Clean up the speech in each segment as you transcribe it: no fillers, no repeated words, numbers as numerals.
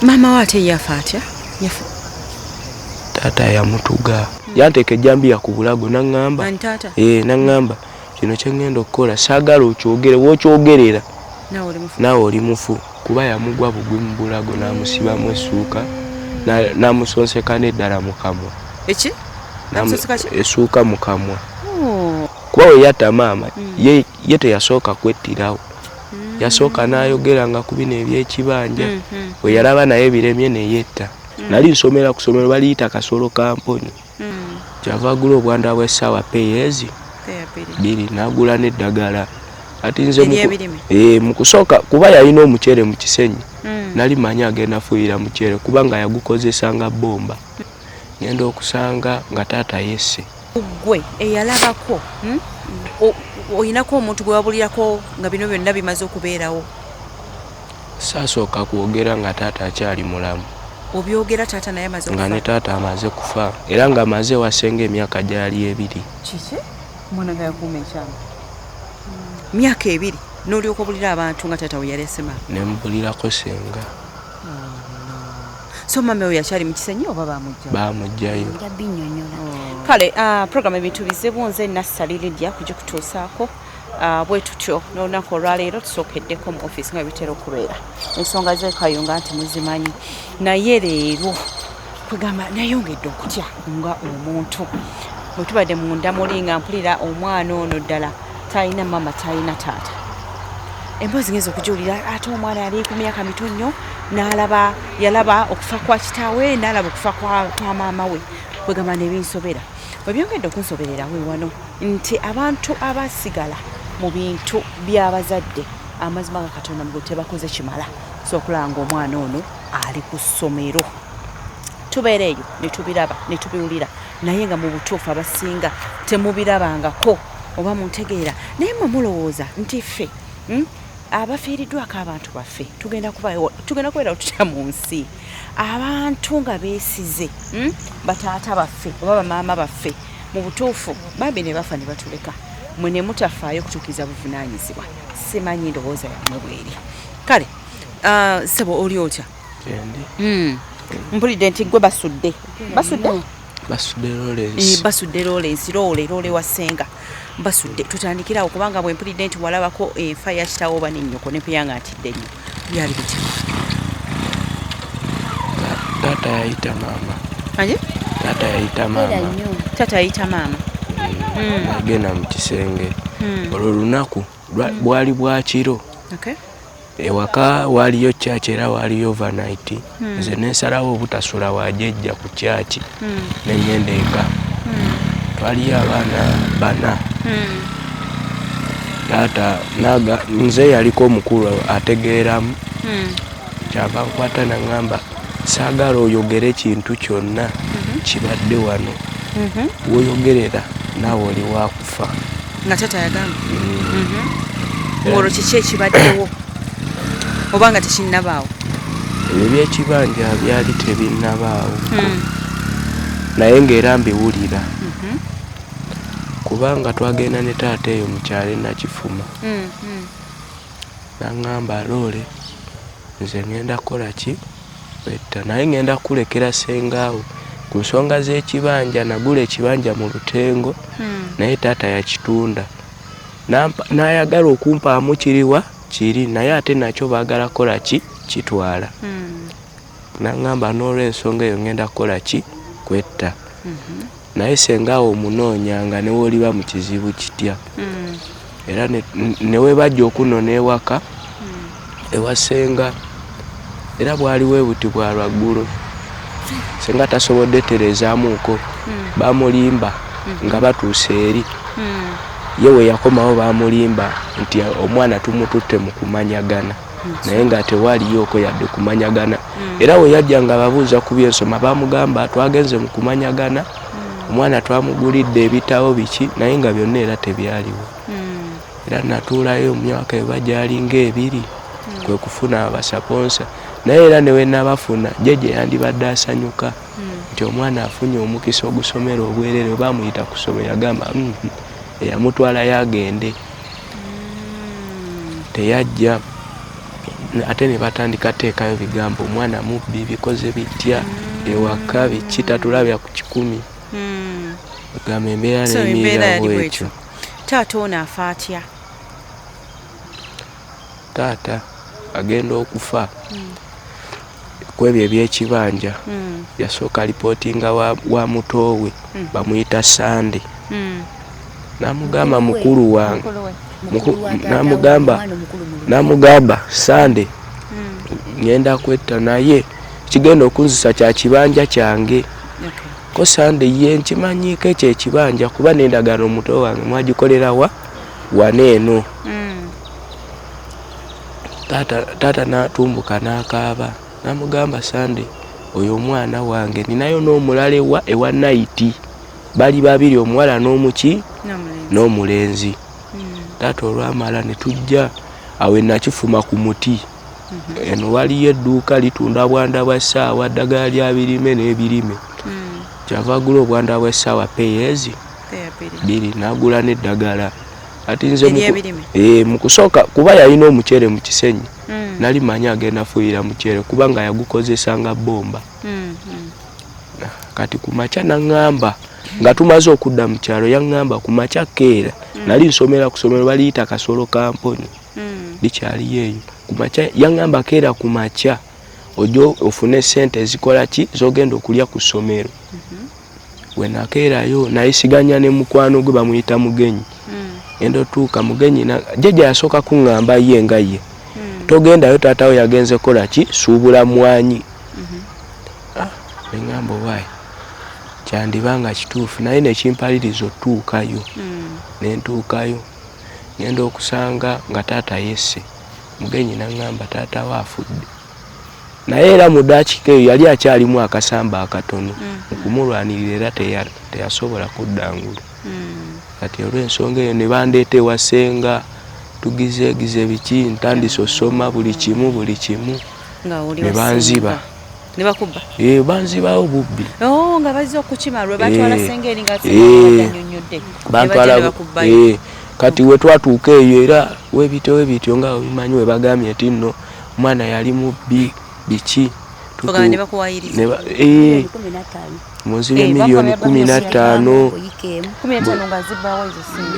Mama wate yafa atya? Yafa. Tata yamutuga. Yanteke jambi ya kubulago nangamba. Tata. Nangamba. Kino kyengenda okukola saagala okyogere w'okyogerera. Nawe oli mufu. Kuba yamugwa bugwi mu bulago n'amusibamu essuuka n'amusonseka n'eddala mu kamwa. Eki? N'amusonseka ki? Essuuka mu kamwa. Kuba we yatta maama ye teyasooka kwettirawo. Yasooka n'ayogera nga ku bino eby'ekibanja. We yalaba naye biremye ne yetta. Nali nsomera ku ssomero baliyita Kasolo Kamponyi. Kyava agula obwanda bw'essaawa peeyezi biri n'agula n'eddagala. Ati nze mu kusooka kuba yalina omuceere mu kisenyi. Nali manya agenda fuuyira muceere kubanga yagukozesa nga bbomba. Ngenda okusanga nga taata yesse. Gwe eyalabako oyinako omuntu gwe wabulirako nga bino byonna bimaze okubeerawo? Saasooka kwogera nga taata akyali mulamu. Obyogera taata naye amaze okufa? Nga ne taata amaze kufa era nga amaze wasenga emyaka gyali 2. Kiki? Mwana nga yakuuma ekyama myaka 2 n'olyoka obulira abantu nga taata we yali asema? Ne mbulirako senga. So mama we yakyali mu kisenyi oba baamugjayo? Kale program ebintu bizibu nze Nassali Lydia kujja kutuusaako bwe tutyo n'olunaku olwaleero tusookeddeko mu office nga bitera okubeera. Ensonga z'ekayunga nti muzimanyi naye leero kwegamba nayongedde okutya nga omuntu bwe tubadde munda muli nga mpulira omwana ono ddala talina mama talina taata. Emboozi ngeze okujuulira ate omwana yali ku myaka mito nnyo yalaba okufa kwa kitaawe n'alaba okufa kwa maama we. Kwegamba nebinsobera bwe byongedde okunsoberera we wano nti abantu abasigala mu bintu by'abazadde amazima ga Katonda mu tebakoze kimala so okulanga omwana ono ali ku ssomero. Tubeera eyo ne tubiraba ne tubiwulira naye nga mu butuufu abasinga temubirabangako oba muntegeera naye mwe mulowooza nti ffe abafiiriddwako abantu baffe tugenda kubeera tutya mu nsi abantu nga beesize bataata baffe oba bamaama baffe mu butuufu bambi ne bafa ne batuleka mwe ne mutafaayo kutuukiza buvunaanyizibwa. Simanyi ndowooza yammwe bweri. Kale ssebo oli otya? Mpulidde nti gwe basudde Lawrence loole wasenga basudde. Tutandikirawo kubanga bwe mpulidde nti walabako enfa ya kitaawo oba n'ennyoko ne mpeyanga ntidde nnyo byali bitya? Taata yayita maama. Anje? Taata yayita maama. Agenda mu kisenge. Olwo lunaku bwali bwa kiro. Ewaka waliyo church era waliyo overnight. Nze nensalawo obutasula wajejja ku church. Nengenda eka. Twaliyo abaana 4. Taata nze yaliko omukulu ategeeramu. Kyava nkwata nangamba saagala oyogere ekintu kyonna kibadde wano. Woyogerera naawe oli waakufa. Nga taata yagamba? Olwo kiki ekibaddewo oba nga tekinnabaawo? Ebyo by'ekibanja byali tebinnabaawo naye ng'era mbiwulira kubanga twagenda ne taata eyo mu kyalo e Nakifuma. N'aŋŋamba loole nze ngenda kukola ki? Wetta naye ngenda kulekera sengaawo ku nsonga z'ekibanja. Nagula ekibanja mu Lutengo naye taata yakitunda n'ayagala okumpaamu kiri naye ate nakyo baagala kola ki? Kitwala. N'aŋŋamba n'olw'ensonga eyo ngenda kukola ki? Kwetta. Naye sengaawo omunoonyanga ne w'oliba mu kizibu kitya. Era ne we bajja okunona ewaka ewasenga era bwali weebuti bwa lwaggulo. Senga tasobodde terezaamuuko bamulimba nga batuuse eri. Ye we yakomawo bamulimba nti omwana tumututte mu kumanyagana naye nga tewaliyooko yadde kumanyagana. Era we yajja nga babuuza ku byensoma bamugamba twagenze mu kumanyagana omwana twamugulidde ebitabo biki naye nga byonna era tebyaliwo. Era natuulayo mu myaka eba gyali nga 2 kwe kufuna abasaponsa naye era newe nabafuna jeje yandibadde asanyuka nti omwana afunye omukisa ogusomera obwerere bamuyita ku ssomero yagamba eyamutwala yagende teyajja ate ne batandika teekayo bigambo omwana mubbi bikoze bitya ewaka biki tatulabya ku 10 gamba embeera n'emiira bwekyo. Taata ono afa atya? Taata agenda okufa kwebyo ebyekibanja yasooka lipootinga wa mutoowe bamuyita Sande n'amugamba mukulu wange n'amugamba Sande ngenda kwetta naye kigenda okunzisa kya kibanja kyange ko Sande ye nkimanyiiko ekyo ekibanja kuba n'endagaano omutoowe wange mwagikolera waneeno. Taata n'atumbuka n'akaaba n'amugamba Sande oyo omwana wange ninayo n'omulala ewa Naiti bali babiri omuwala n'omulenzi. Taata olwamala ne tujja awe nakifuma ku muti eno waliyo edduuka litunda bwanda bwa ssaawa ddagala lya birime n'ebirime kyava agula obwanda bwa ssaawa peyezi 2 n'agula n'eddagala ati nze mu kusooka kuba yalina omuceere mu Kisenyi nali manyi agenda fuuyira muceere kubanga yagukozesa nga bbomba. Kati ku makya naŋŋamba nga tumaze okudda mu kyalo yaŋŋamba ku makya keera nali nsomera ku ssomero baliyita Kasolo Kamponi likyaliyo eyo ku makya yaŋŋamba keera ku makya ojo ofune ssente ezikola ki zogenda okulya ku ssomero. We nakeerayo nayisiganya ne mukwano gwe bamuyita Mugenyi endo tuuka Mugenyi jjajja yasooka kuŋŋamba ye nga ye togendayo taata we yagenze kola ki suubula mwanyi. Neŋŋamba waayi kyandibanga kituufu naye nekimpaliriza otuukayo nentuukayo ngenda okusanga nga taata yesse. Mugenyi naŋŋamba taata we afudde naye era mu dakiika eyo yali akyalimu akasamba akatono okumulwanirira era teyasobola kuddangula. Kati olw'ensonga eyo ne bandeeta ewa ssenga tugizeegize biki ntandise osoma buli kimu ne banziba banzibawo bubbi nga bazze okukima lwe batwala sengeri nga nyonnyodde bantwala. Kati we twatuuka eyo era webityo nga obimanyi we bagambye nti nno omwana yali mubbi biki munzira miliyoni 15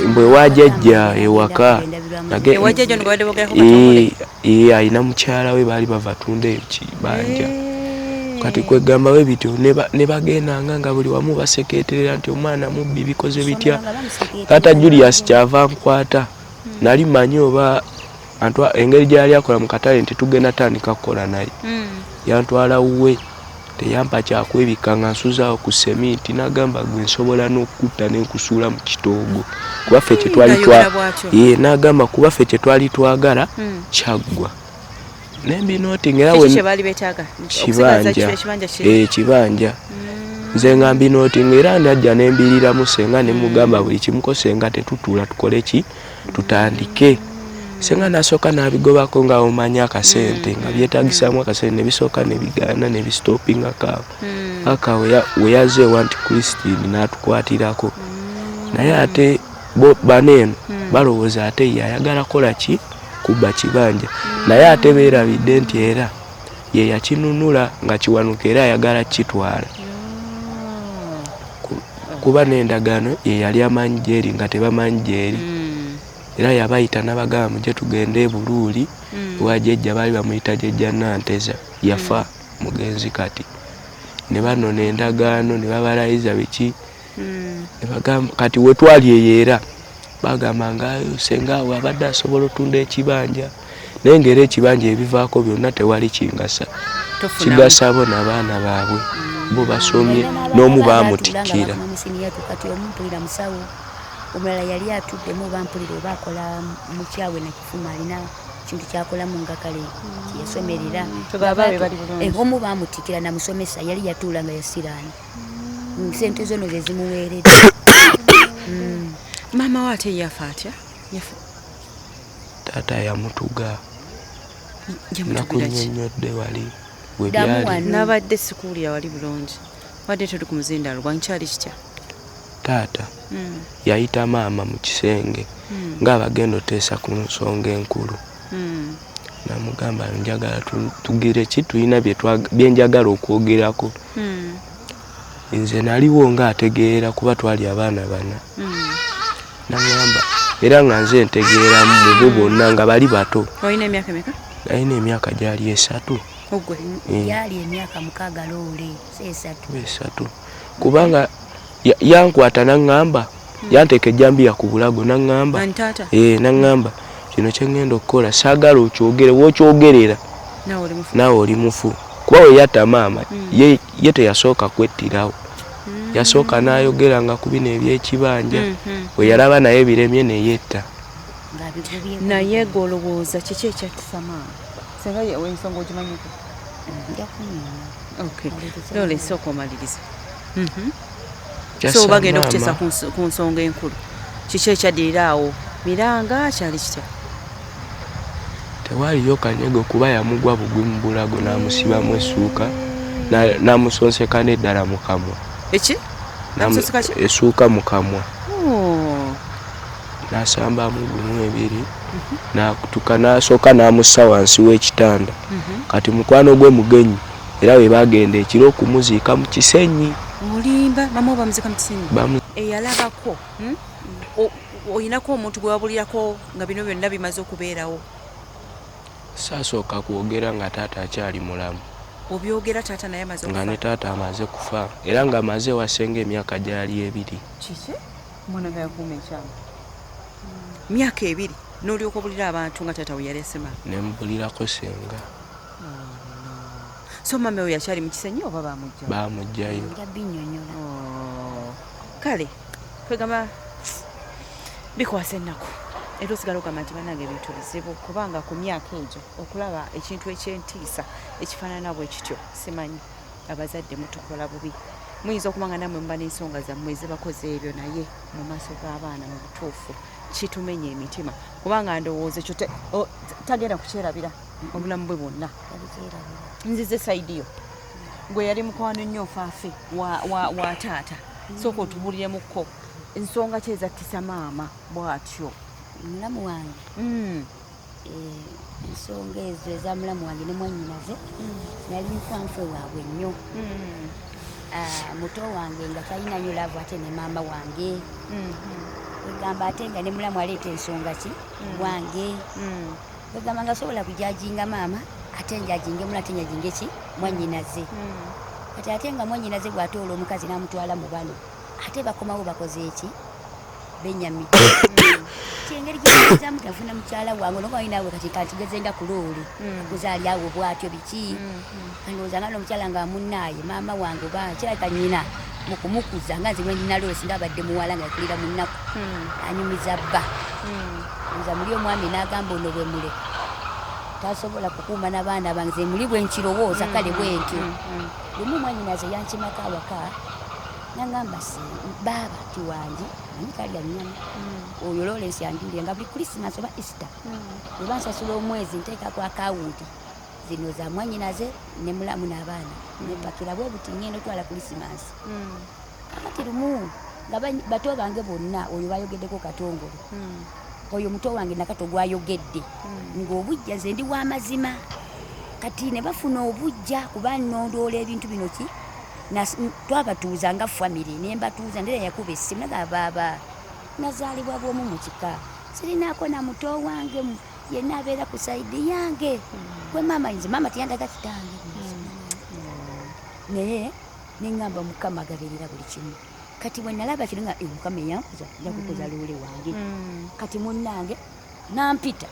mbwe wajjajja ewaka alina mukyala we baali bava tunda ekibanja. Kati kwegamba we bityo ne bagendanga nga buli wamu basekeeterera nti omwana mubbi bikoze bitya. Taata Julius kyava nkwata nali manyi oba engeri gyali akola mu katale nti tugenda tandika kukola naye yantwala wuwe teyampa kyakwebika nga nsuzaawo ku seminti n'agamba gwe nsobola n'okutta n'enkusuula mu kitoogo kuba ffe n'agamba kuba ffe kye twali twagala kyaggwa nembinooti ngera kibanja nze nga mbinooti ngera najja nembiriramu senga nemugamba buli kimuko senga tetutuula tukole ki tutandike. Senga nasooka n'abigobako nga omanya akasente nga byetagisamu akasente nebisooka nebigaana nebistopinga aka we yaze ewa nti Christine n'atukwatirako naye ate baneeno balowooza ate ye ayagala kola ki kubba kibanja naye ate beerabidde nti era ye yakinunula nga kiwanuka era ayagala kitwala kuba n'endagaano ye yali amanyi gyeri nga tebamanyi gyeri era yabayita n'abagamba mujje tugende e Buluuli wa jjajja baali bamuyita jjajja Nanteza yafa mugenzi kati ne banona endagaano ne babalayiza biki ne bagamba kati we twali eyeera bagamba ngayo senga awo abadde asobola otunda ekibanja naye ngera ekibanja ebivaako byonna tewali kingasa kigasa bo n'abaana baabwe bo basomye n'omu baamutikkira. Omulala yali atuddemu bampulira oba akola mukyawe nakifuma alina kintu kyakola mu ngakale yasomerera omu baamutikkira namusomesa yali yatuula nga yasiraani sente zono ze zimuweeredde. Maama we ate yafa atya? Taata yamutuga nakunnyonnyodde wali we byali n'abadde sikuwulira wali bulungi wadde tuli ku muzindaalo gwankyali kitya? Taata yayita maama mu kisenge ng'abagenda oteesa ku nsonga enkulu namugamba njagala tugire ki tulina byenjagala okwogerako. Nze naliwo nga ategeera kuba twali abaana bana. Nagamba era nga nze ntegeera mu bo bonna nga bali bato. Olina emyaka emeka? Nalina emyaka gyali 3. Ogwe? Yali emyaka 6 loole, si 3. Kubanga yankwata nangamba yanteeka ejjambiya ku bulago nangamba. Antata? Nangamba kino kye ngenda okukola saagala okyogere w'okyogerera naawe oli mufu. Kuba we yatta maama ye teyasooka kwettirawo. Yasooka n'ayogera nga ku bino eby'ekibanja. We yalaba naye ebiremye ne yetta. Naye golowooza kiki ekyattisa maama? Singa yewe ensonga ogimanyiko? Okay. Loole sooka omaliriza. So bagenda okuteesa ku nsonga enkulu. Kiki ekyaddirira awo? Miranga kyali kitya? Tewaliyo kanyego kuba yamugwa bugwi mu bulago n'amusibamu essuuka n'amusonseka n'eddala mu kamwa. Eki? Namusonseka ki? Essuuka mu kamwa. N'asambamu gumu 2 n'akutuka n'asooka n'amussa wansi w'ekitanda. Kati mukwano gwe mugenyi era we bagenda ekiro okumuziika mu Kisenyi. Olimba mama bamuzika mu Kisenyi? Eyalabako oyinako omuntu gwe wabulirako nga bino byonna bimaze okubeerawo? Saasooka kwogera nga taata akyali mulamu. Obyogera taata naye amaze okufa? Nga ne taata amaze kufa era nga amaze wasenga emyaka gyali 2. Kiki? Mwana nga yakuuma ekyama myaka 2 n'olyoka obulira abantu nga taata we yali asema? Ne mbulirako senga. So mama we yakyali mu Kisenyi oba bamujja? Bamujjayo. Kale kwegamba bikwasa ennaku era osigala ogamba nti bannange ebintu bizibu kubanga ku myaka egyo okulaba ekintu ekyentiisa ekifaanana bwe kityo simanyi abazadde mutukola bubi. Muyinza okuba nga nammwe muba n'ensonga zammwe ezibakoze ebyo naye mu maaso g'abaana mu butuufu kitumenya emitima kubanga ndowooza ekyo tagenda kukyerabira obulamu bwe bwonna. Nzize saidi yo gwe yali mukwano nnyo faafe wa taata sooka otubuliremukko ensonga ki ezattisa maama bw'atyo? Mulamu wange ensonga ezo eza mulamu wange ne mwannyinaze nali nfanfe waabwe nnyo. Muto wange nga talina nnyo laavu ate ne maama wange egamba ate nga ne mulamu aleeta ensonga ki wange egamba nga sobola kujajinga maama ate njajinge mula ate njajinge ki mwannyinaze. Kati ate nga mwannyinaze bw'atoola omukazi n'amutwala mu bano ate bakomawo bakoze eki benyamidde. Kyengeri gyezaamu tafuna mukyala wange noga walinawe kati kantigeze nga ku loole akuzaali awo bwatyo biki kalowooza nga n'omukyala nga munnaaye maama wange oba kirabika nnyina mu kumukuza nga nze mwe ndina loole singa abadde muwala nga yakulira mu nnaku anyumiza bba nza muli omwami n'agamba ono bwe muleka tasobola kukuuma n'abaana bange ze muli bwe nkirowooza kale bwentyo. Lumu mwannyinaze yankimako awaka nangamba si baaba tiwangi ani kalya nnyama oyo Lawrence yanjulire nga buli Christmas oba Easter bwe bansasula omwezi nteekako akawunti zino za mwannyinaze ne mulamu n'abaana nepakira bwe buti ngenda otwala Christmas. Kati lumu nga bato bange bonna oyo bayogeddeko Katongole oyo muto wange nakato gwayogedde ng'obujja nze ndi w'amazima kati ne bafuna obujja kuba nnondoola ebintu bino ki twabatuuza nga famire ne mbatuuza ndera yakuba essimu naga baaba nazaalibwa bw'omu mu kika sirinaako na muto wange yenna abeera ku sayidi yange gwe maama nze maama teyandaga kitange naye neŋŋamba Mukama agaberera buli kimu. Kati bwe nalaba kino nga Mukama eyankuza yakukoza loole wange kati munnange nampita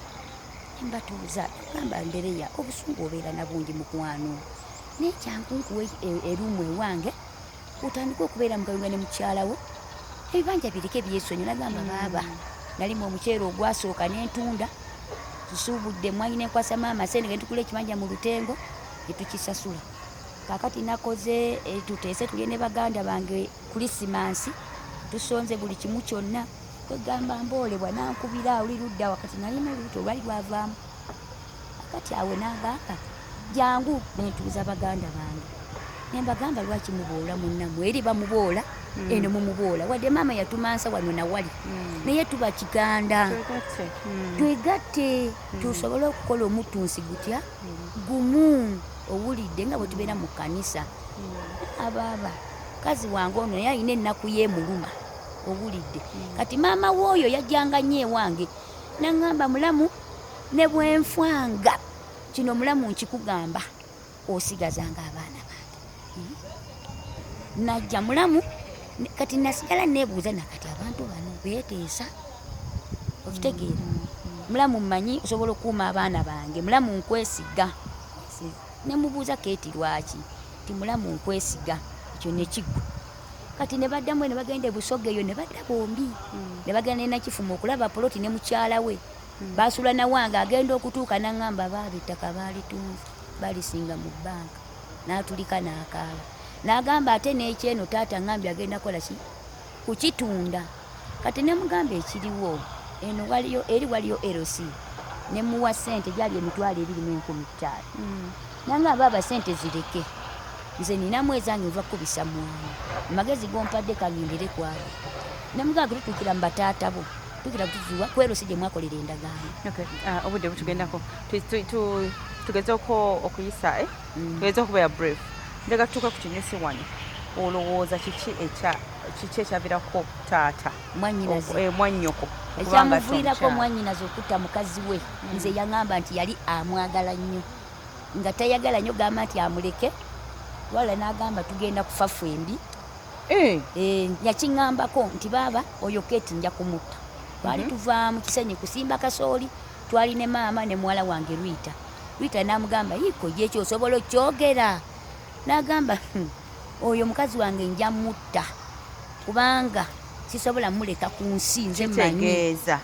mbatuuza gamba Ndereya obusungu obeera na bungi mukwano nekyangu nkuwe erumu ewange otandika okubeera mukayunga ne mukyalawo ebibanja bireke byesonyi. Nagamba baaba nalimu omuceere ogwasooka n'entunda tusuubudde mwanyi nenkwasa maama sente gentukula ekibanja mu Lutengo netukisasula. Kakati nakoze tuteese tulye ne baganda bange Christmas tusonze buli kimu kyonna kwegamba mboolebwa nankubira oli ludda wakati nalina olubuto lwali lwavaamu. Kati awe nagamba jangu nentuuza baganda bange nembagamba lwaki muboola munnammwe eri bamuboola eno mumubola wadde maama yatumansa wano nawali naye tuba kiganda twegatte tusobole okukola omutunsi gutya gumu owulidde nga bwe tubeera mu kkanisa abaaba kazi wange ono naye alina ennaku yeemuluma owulidde kati maama w'oyo yajjanga nnyo ewange naŋŋamba mulamu ne bwenfanga kino mulamu nkikugamba osigazanga abaana bange najja mulamu kati nasigala neebuuza nakati abantu bano beeteesa okitegeera mulamu mmanyi osobola okuuma abaana bange mulamu nkwesiga nemubuuza keeti lwaki ti mulamu nkwesiga ekyo nekiggwa kati ne baddamu ne bagenda ebusoga eyo ne badda bombi ne bagenda nenakifumu okulaba poloti ne mukyala we basula nawange agenda okutuuka naŋŋamba baaba ettaka baalitunze balisinga mu bbanka n'atulika n'akaala n'agamba ate n'ekyeno taata ŋŋambye agenda kola ki kukitunda kati ne mugamba ekiriwo eno waliyo LC ne muwa ssente gyali emitwalo 25,000 naŋŋamba baaba ssente zireke nze ninamu ezange nva kubisa mwana amagezi gompadde kagendere kwabo ne muganga tutuukira mu bataata bo tukira kutuzuwa kwerosi gye mwakolera endagaano obudde butugendako tugezeko okuyisa tugeze okubeera brave ndeka tutuuka ku kinyusi wano olowooza kiki ekyavirako taata mwannyoko ekyamuviirako mwannyinaze okutta mukazi we nze yaŋŋamba nti yali amwagala nnyo nga tayagala nnyo gamba nti amuleke wala n'agamba tugenda kufa ffembi yakiŋŋambako nti baaba oyo keeti nja kumutta twali tuva mu kisenyi kusimba kasooli twali ne maama ne muwala wange Rwita n'amugamba iko gyekyo osobola okyogera n'agamba oyo mukazi wange nja mutta kubanga sisobola muleka ku nsi nze kitegeeza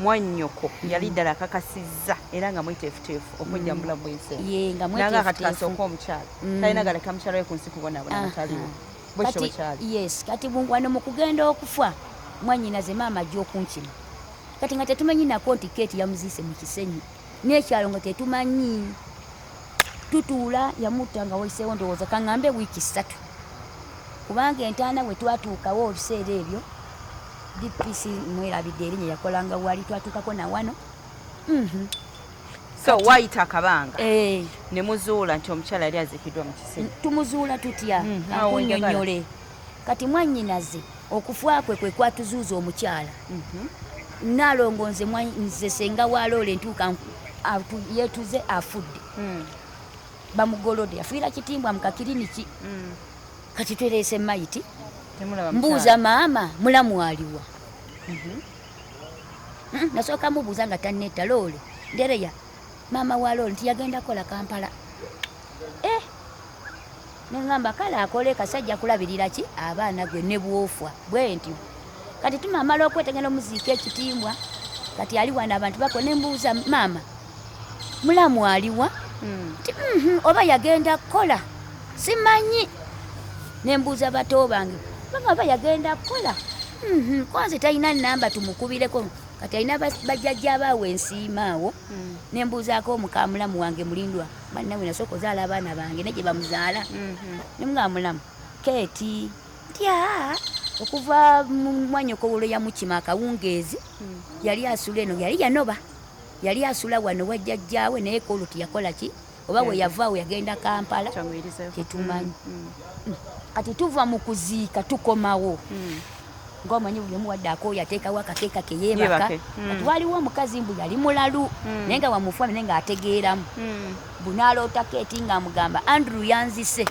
mwannyoko yali ddala akakasizza era nga mwiteefuteefu okujja mu bulamu bw'ensi nanga kati kasooka omukyala talina galeka mukyala we ku nsi kubonaabona mutaliwo bwekyo bwekyali yes kati wano mu kugenda okufa mwannyinaze maama ajja okunkima kati nga tetumanyi nako nti keeti yamuziise mu kisenyi n'ekyalo nga tetumanyi tutuula yamutta nga wayiseewo ndowooza kaŋŋambe wiiki 3 kubanga entaana we twatuukawo obiseera ebyo DPC mwerabidde erinnya yakolanga wali twatuukako na wano so wayita akabanga ne muzuula nti omukyala yali aziikiddwa mu kisenyi tumuzuula tutya akunnyonnyole kati mwannyinaze okufa kwe kwatuzuuza omukyala naalongo nze senga waloole ntuuka yeetuze afudde bamugolodde afiira kitimbwa mu kakiriniki kati twereese mayiti mbuuza maama mulamu aliwa nasooka mubuuza nga tanneeta loole ndereya maama wa loole nti yagenda kola Kampala neŋŋamba kale akole kasajja kulabirira ki abaana gwe ne bwofwa bwe ntyo kati tumamala okwetegera omuziika ekitimbwa kati ali wano abantu bako nembuuza maama mulamu aliwa nti oba yagenda kukola simanyi nembuuza bato bange banga oba yagenda kukola kwanze talina namba tumukubireko kati alina bajjajja abaawe ensiimaawo nembuuzaako omuka mulamu wange mulindwa bannawe nasooka ozaala abaana bange ne gye bamuzaala nemugaa mulamu keeti ntya okuva mwannyoko olwo yamukima akawungeezi yali asula eno yali yanoba yali asula wano wajjajjaawe naye kolo tiyakola ki oba we yavaawo yagenda Kampala tetumanyi kati tuva mu kuziika tukomawo ng'omanyi buli omu wadde akooyo ateekawo akakeeka ke yeebaka kati waliwo omukazi mbu yali mulalu naye nga wamufuami naye ng'ategeeramu bunaaloota keeti ng'amugamba Andrew yanzise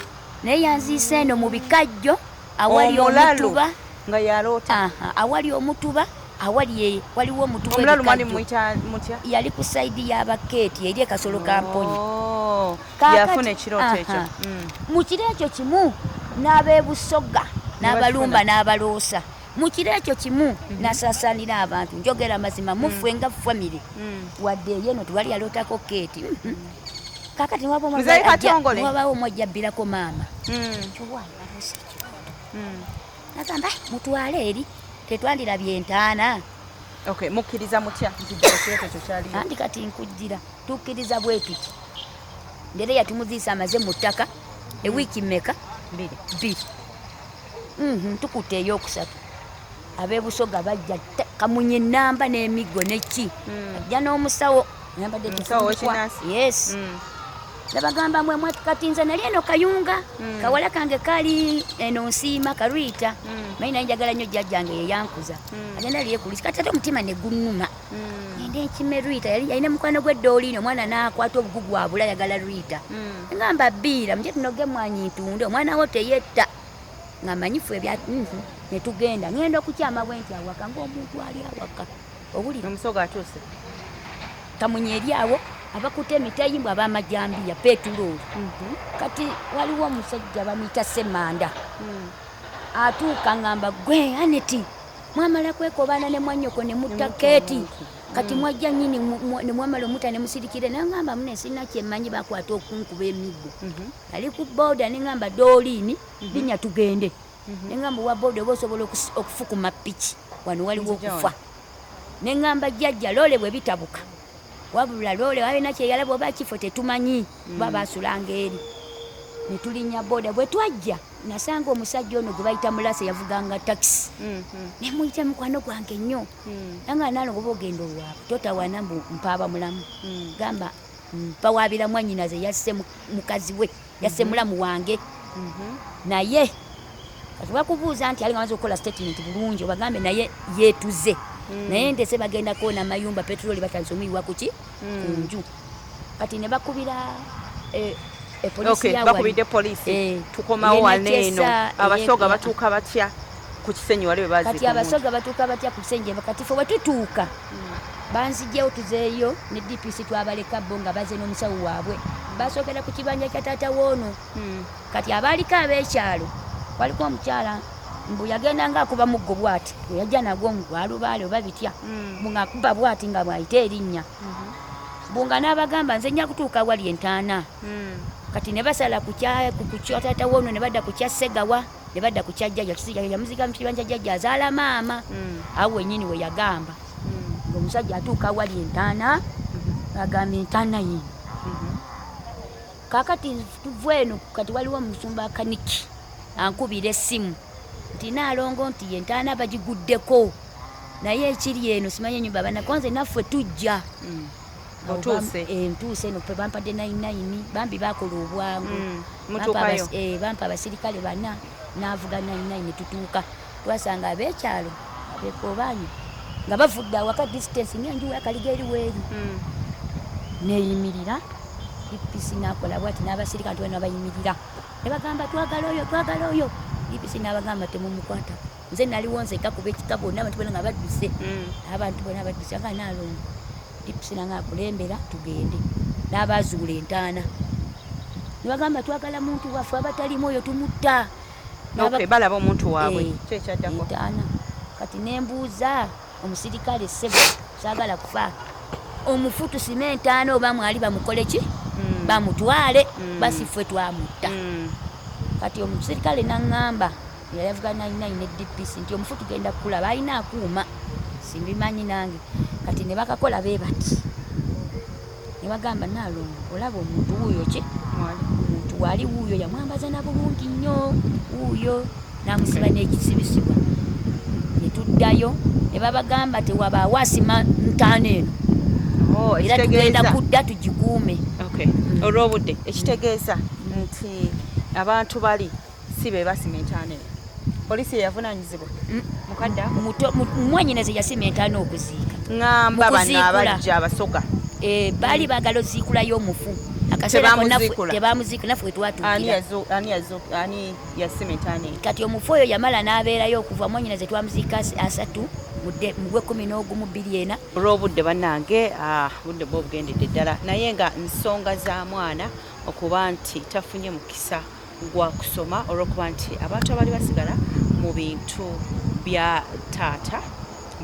naye yanziise eno mu bikajjo awali omutuba nga yaloota awali omutuba waliwo omutuba omulalu mwani muyita mutya yali ku sayidi y'abakeeti eri ekasolo ka mponyi yafuna ekirooto ekyo mu kiro ekyo kimu n'abeebusoga n'abalumba n'abaloosa mu kiro ekyo kimu nasaasaanira abantu njogera mazima muffe nga famire wadde yeno tewali yalootako keeti kakati niwabaawo omwajjabbirako maama nagamba mutwale eri tetwandirabye entaana mukkiriza mutya nti ekirooto ekyo kyaliyo andi kati nkujjira tukkiriza bwe tuti ndere yatumuziisa amaze mu ttaka ewiiki mmeka 2 tukutte ey'okusatu ab'ebusoga bajja kamunye ennamba n'emiggo neki ajja n'omusawo yambadde yes nabagamba mwe kati nze nali eno kayunga kawala kange kali eno nsiima karwita mayi naye njagala nnyo jjajjange yeyankuza agenda liyekulisi kati ate omutima ne gunnuma nende nkime Rwita yalina mukwano gw'eddooliino omwana n'akwata obugugu abula yagala Rwita ngamba bbiira muje tunoge mwanyi ntunde omwana wo teyetta nga manyifu ebya ne tugenda ngenda okukyama bwe nti awaka ng'omuntu ali awaka owulira omusoga atuuse kamunye eri awo abakutte emitayimbwa ab'amajambiya petulooli kati waliwo omusajja bamuyita Semanda atuuka ngamba gwe Aneti mwamala kwekobaana ne mwannyoko ne mutta keeti kati mwajja nnyini ne mwamala omuta ne musirikire nangamba mune sina kyemmanyi bakwata okunkuba emiggo ali ku booda nengamba dooliini linnya tugende nengamba wa booda oba osobola okufukuma piki wano waliwo okufa nengamba jjajja loole bwe bitabuka wabula loole wabina kyeyalaba oba kifo tetumanyi kuba baasulanga eri ne tulinnya booda bwe twajja nasanga omusajja ono gwe bayita Mulase yavuganga takisi ne muyita mukwano gwange nnyo nanga nalo ngoba ogenda olwabo totawana mpaaba mulamu gamba mpawaabira mwannyinaze yasse mukazi we yasse mulamu wange naye kati bakubuuza nti alinga amaze okukola statement bulungi obagambe naye yeetuze naye ndese bagenda kuona mayumba petroli batanze omuyiwa kuki kunju kati ne bakubira Okay, bakubidde poliisi tukomawo waneeno abasoga batuuka batya ku kisenyi wali bwe bazi kati abasoga batuuka batya ku kisenyi kati ffe bwe tutuuka banzijjawo tuzeeyo ne DPC twabaleka bo nga baze n'omusawo waabwe basookera ku kibanja kya taata woono kati abaaliko ab'ekyalo waliko omukyala mbu yagenda ng'akuba muggo bw'ati bwe yajja nagwo ngwalubaale oba bitya ng'akuba bw'ati nga bw'ayita erinnya bunga n'abagamba nze nja kutuuka wali entaana kati ne basala ku taata woono ne badda ku kya Ssegawa ne badda ku kya jjajja yamuziga mu kibanja jjajja azaala maama awo wennyini we yagamba ng'omusajja atuuka wali entaana agamba entaana yino kaakati tuva eno kati waliwo omusumba akaniki ankubira essimu nti Naalongo nti entaana bagiguddeko naye ekiri eno simanyi ennyumba banakonze naffe tujja ntuuse eno pe bampadde 99 bambi bakola obwangu bampa abasirikale bana naavuga 99 ne tutuuka twasanga ab'ekyalo abekobanyi nga bavudde awaka distance ng'enjuwa yakaliga eriweeri neeyimirira DPC n'akola bwati n'abasirikale tubona bayimirira ne bagamba twagala oyo DPC n'abagamba temumukwata nze naliwo nzeka kuba ekika bonna abantu bona nga badduse abantu bona badduse nga Naalongo DPC nanga akulembera tugende n'abazuula entaana ne bagamba twagala muntu waffe abatalimu oyo tumutta balaba omuntu waabwe kyekyaddako entaana kati nembuuza omusirikale ssebo saagala kufa omufu tusime entaana oba mwali bamukole ki bamutwale basiffe twamutta kati omusirikale naŋŋamba yavuga 99 ne DPC nti omufu tugenda kukulaba alina akuuma simbimanyi nange kati ne bakakola bee bati ne bagamba Naalongo olaba omuntu wuuyo ki omuntu wali wuuyo yamwambaza na bulungi nnyo wuuyo n'amusiba n'ekisibisibwa ne tuddayo ne babagamba tewabaawo asima ntaana eno era tugenda kudda tugikuume olw'obudde ekitegeeza nti abantu bali si be basima entaana eno poliisi yeyavunanyizibwa mukadde mwannyinaze yasima entaana okuziika ngamba bano abajja abasoga baali baagala oziikulayo omufu akaseera tebamuziika naffe we twatuukira ani yasima entaana eno kati omufu oyo yamala n'abeerayo okuva mwannyinaze twamuziika 3 mu gwe11 olw'obudde bannange budde bwe obugendedde ddala naye nga nsonga za mwana okuba nti tafunye mukisa gwa kusoma olw'okuba nti abantu abali basigala mu bintu bya taata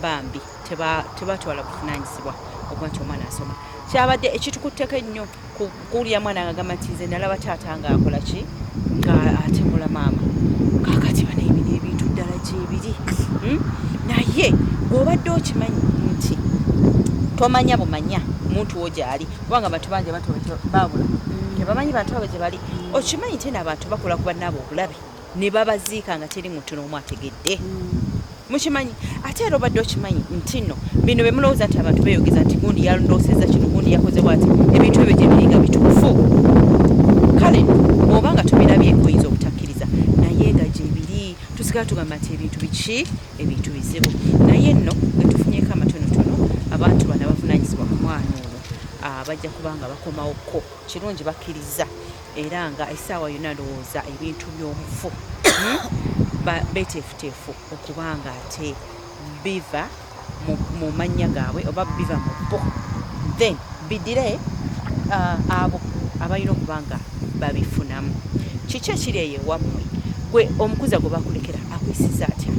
bambi tebatwala buvunaanyizibwa okuba nti omwana asoma kyabadde ekitukutteko ennyo kuwulira mwana agagamba nti nze nalaba taata ng'akola ki ng'atemula maama kaakati banayimira ebintu ddala gyebiri naye bw'obadde okimanyi nti tomanya bumanya omuntu wo gyali kubanga abantu bangi abantu babula tebamanyi bantu abo gye bali okimanyi nti n'abantu bakola ku bannaabo obulabe ne babaziika nga teri muntu n'omu ategedde mukimanyi ate era obadde okimanyi nti nno bino bye mulowooza nti abantu beeyogeza nti gundi yalondooseza kino gundi yakoze bwati ebintu ebyo gye biringa bituufu kale bw'oba nga tubirabyeko oyinza obutakkiriza naye nga gye biri tusigala tugamba nti ebintu biki ebintu bizibu naye nno nga tufunyeko amatonotono abantu bano abavunaanyizibwa ku mwana ono bajja kubanga bakomawoko kirungi bakkiriza era nga essaawa yonna ndowooza ebintu by'omufu beteefuteefu okubanga ate biva mu mannya gaabwe oba biva mu bo then bidire abo abalina okubanga babifunamu kiki ekiri eyo ewammwe gwe omukuza gwe bakulekera akwisiza atya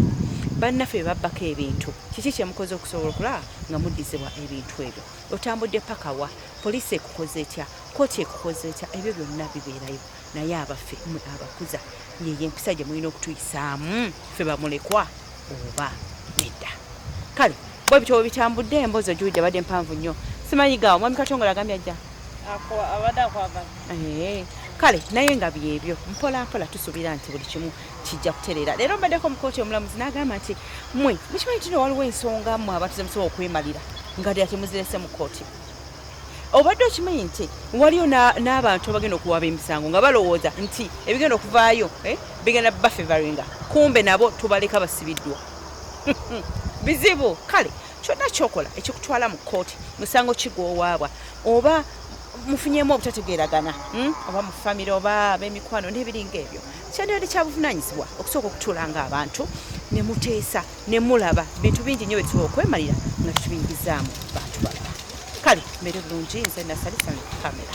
bannaffe babbako ebintu kiki kyemukoze okusobola okulaba nga muddizibwa ebintu ebyo otambudde paka wa poliisi ekukoze etya kooti ekukoze etya ebyo byonna bibeerayo naye abaffe mwe abakuza yeyo empisa gye mulina okutuyisaamu ffe bamulekwa oba nedda kale bwe bityo bitambudde emboozi ogiwidde badde mpanvu nnyo simanyigawo mwami Katongola agambye ajja kale naye nga byebyo mpolampola tusuubira nti buli kimu kijja kutereera leero mbaddeko mu kooti omulamuzi n'agamba nti mwe mukimanyi tino waliwo ensonga mmwe abatuze musobola okwemalira nga ddala temuzirese mu kooti obadde okimanyi nti waliyo n'abantu abagenda okuwaba emisango nga balowooza nti ebigenda okuvaayo bigenda bafevaringa kumbe nabo tubaleka basibiddwa bizibu kale kyonna kyokola ekikutwala mu kooti musango kigwowaabwa oba mufunyemu obutategeeragana oba mu famire oba ab'emikwano n'ebiringa ebyo kyandibadde kyabuvunaanyizibwa okusooka okutuulanga abantu ne muteesa ne mulaba bintu bingi nnyo betusobola okwemalira nga tutubingizaamu bantu balala kale mbere bulungi nze nasalisa ne kamera